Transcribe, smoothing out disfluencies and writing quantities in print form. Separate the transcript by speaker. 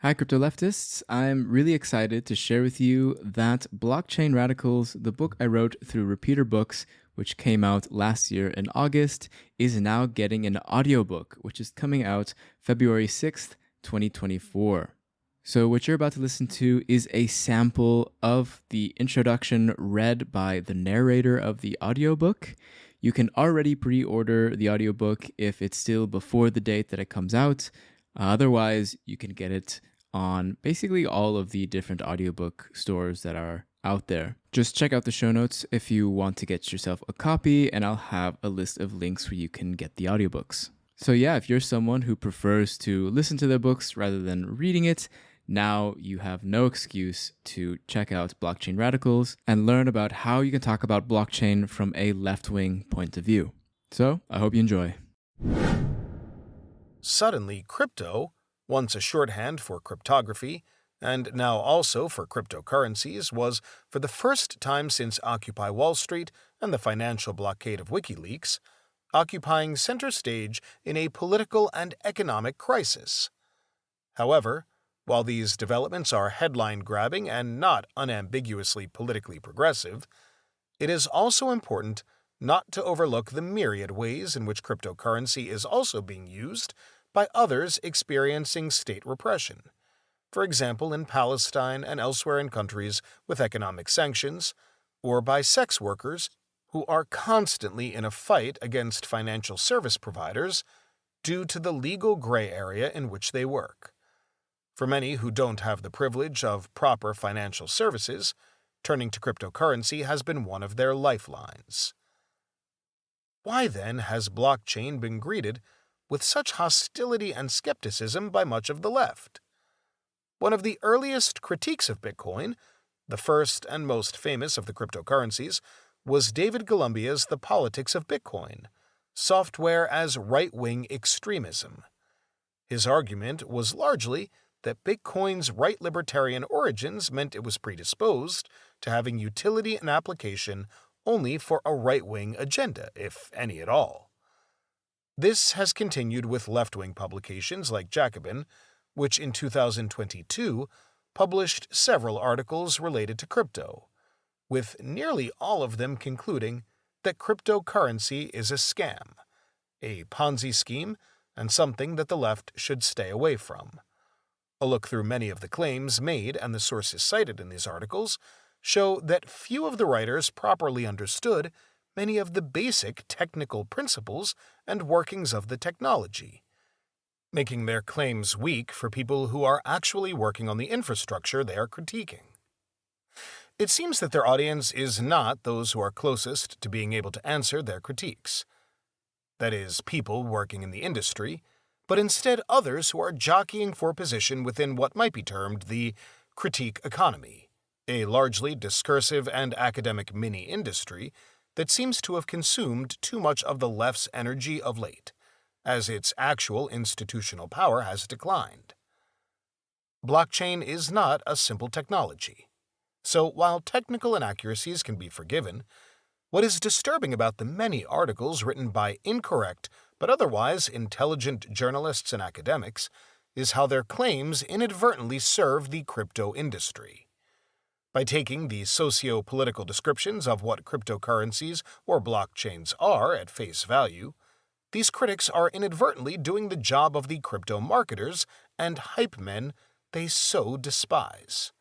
Speaker 1: Hi, crypto leftists. I'm really excited to share with you that Blockchain Radicals, the book I wrote through Repeater Books, which came out last year in August, is now getting an audiobook, which is coming out February 6th, 2024. So, what you're about to listen to is a sample of the introduction read by the narrator of the audiobook. You can already pre order the audiobook if it's still before the date that it comes out. Otherwise, you can get it on basically all of the different audiobook stores that are out there. Just check out the show notes if you want to get yourself a copy, and I'll have a list of links where you can get the audiobooks. So yeah, if you're someone who prefers to listen to their books rather than reading it, now you have no excuse to check out Blockchain Radicals and learn about how you can talk about blockchain from a left-wing point of view. So I hope you enjoy.
Speaker 2: Suddenly, crypto, once a shorthand for cryptography, and now also for cryptocurrencies, was, for the first time since Occupy Wall Street and the financial blockade of WikiLeaks, occupying center stage in a political and economic crisis. However, while these developments are headline-grabbing and not unambiguously politically progressive, it is also important not to overlook the myriad ways in which cryptocurrency is also being used by others experiencing state repression, for example in Palestine and elsewhere in countries with economic sanctions, or by sex workers who are constantly in a fight against financial service providers due to the legal gray area in which they work. For many who don't have the privilege of proper financial services, turning to cryptocurrency has been one of their lifelines. Why then has blockchain been greeted with such hostility and skepticism by much of the left? One of the earliest critiques of Bitcoin, the first and most famous of the cryptocurrencies, was David Columbia's The Politics of Bitcoin, Software as Right-Wing Extremism. His argument was largely that Bitcoin's right libertarian origins meant it was predisposed to having utility and application only for a right-wing agenda, if any at all. This has continued with left-wing publications like Jacobin, which in 2022 published several articles related to crypto, with nearly all of them concluding that cryptocurrency is a scam, a Ponzi scheme, and something that the left should stay away from. A look through many of the claims made and the sources cited in these articles show that few of the writers properly understood many of the basic technical principles and workings of the technology, making their claims weak for people who are actually working on the infrastructure they are critiquing. It seems that their audience is not those who are closest to being able to answer their critiques. That is, people working in the industry, but instead others who are jockeying for position within what might be termed the critique economy, a largely discursive and academic mini-industry that seems to have consumed too much of the left's energy of late, as its actual institutional power has declined. Blockchain is not a simple technology, so while technical inaccuracies can be forgiven, what is disturbing about the many articles written by incorrect but otherwise intelligent journalists and academics is how their claims inadvertently serve the crypto industry. By taking the socio-political descriptions of what cryptocurrencies or blockchains are at face value, these critics are inadvertently doing the job of the crypto marketers and hype men they so despise.